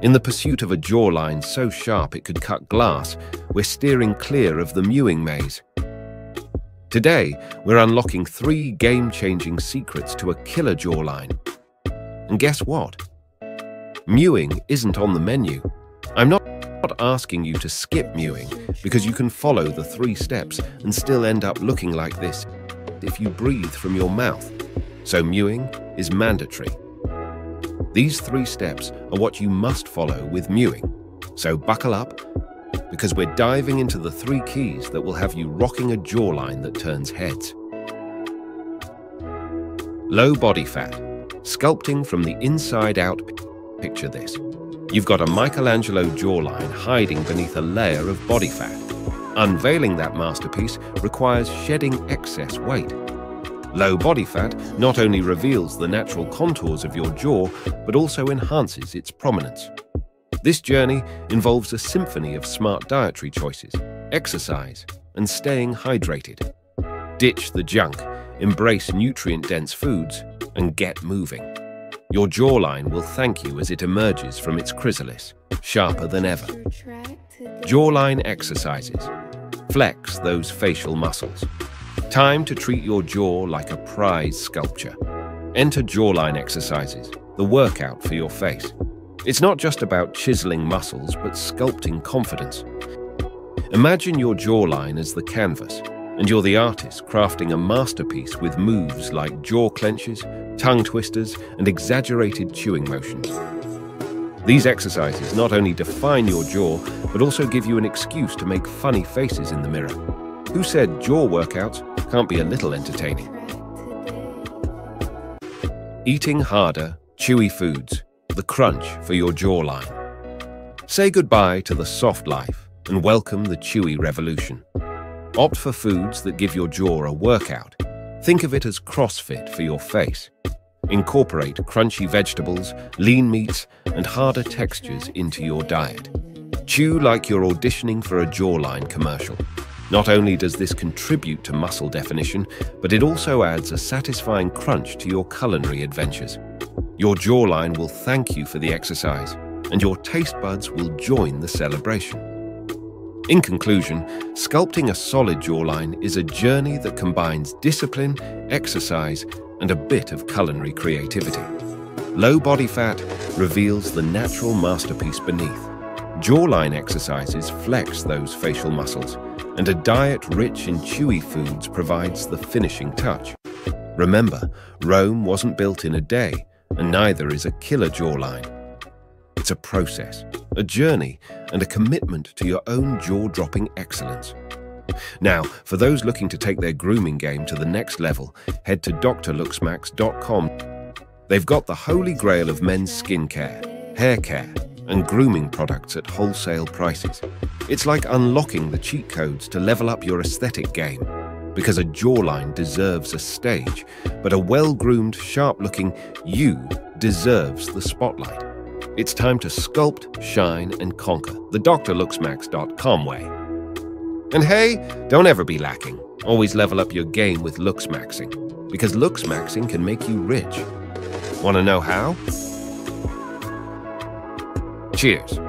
In the pursuit of a jawline so sharp it could cut glass, we're steering clear of the mewing maze. Today, we're unlocking 3 game-changing secrets to a killer jawline. And guess what? Mewing isn't on the menu. I'm not asking you to skip mewing, because you can follow the 3 steps and still end up looking like this if you breathe from your mouth. So mewing is mandatory. These 3 steps are what you must follow with mewing. So buckle up, because we're diving into the 3 keys that will have you rocking a jawline that turns heads. Low body fat. Sculpting from the inside out. Picture this. You've got a Michelangelo jawline hiding beneath a layer of body fat. Unveiling that masterpiece requires shedding excess weight. Low body fat not only reveals the natural contours of your jaw, but also enhances its prominence. This journey involves a symphony of smart dietary choices, exercise, and staying hydrated. Ditch the junk, embrace nutrient-dense foods, and get moving. Your jawline will thank you as it emerges from its chrysalis, sharper than ever. Jawline exercises. Flex those facial muscles. Time to treat your jaw like a prize sculpture. Enter jawline exercises, the workout for your face. It's not just about chiseling muscles, but sculpting confidence. Imagine your jawline as the canvas, and you're the artist crafting a masterpiece with moves like jaw clenches, tongue twisters, and exaggerated chewing motions. These exercises not only define your jaw, but also give you an excuse to make funny faces in the mirror. Who said jaw workouts can't be a little entertaining? Eating harder, chewy foods, the crunch for your jawline. Say goodbye to the soft life and welcome the chewy revolution. Opt for foods that give your jaw a workout. Think of it as CrossFit for your face. Incorporate crunchy vegetables, lean meats, and harder textures into your diet. Chew like you're auditioning for a jawline commercial. Not only does this contribute to muscle definition, but it also adds a satisfying crunch to your culinary adventures. Your jawline will thank you for the exercise, and your taste buds will join the celebration. In conclusion, sculpting a solid jawline is a journey that combines discipline, exercise, and a bit of culinary creativity. Low body fat reveals the natural masterpiece beneath. Jawline exercises flex those facial muscles, and a diet rich in chewy foods provides the finishing touch. Remember, Rome wasn't built in a day, and neither is a killer jawline. It's a process, a journey, and a commitment to your own jaw-dropping excellence. Now, for those looking to take their grooming game to the next level, head to drlooksmax.com. They've got the holy grail of men's skincare, hair care, and grooming products at wholesale prices. It's like unlocking the cheat codes to level up your aesthetic game, because a jawline deserves a stage, but a well-groomed, sharp-looking you deserves the spotlight. It's time to sculpt, shine, and conquer the drlooksmax.com way. And hey, don't ever be lacking. Always level up your game with Looksmaxing, because Looksmaxing can make you rich. Want to know how? Cheers.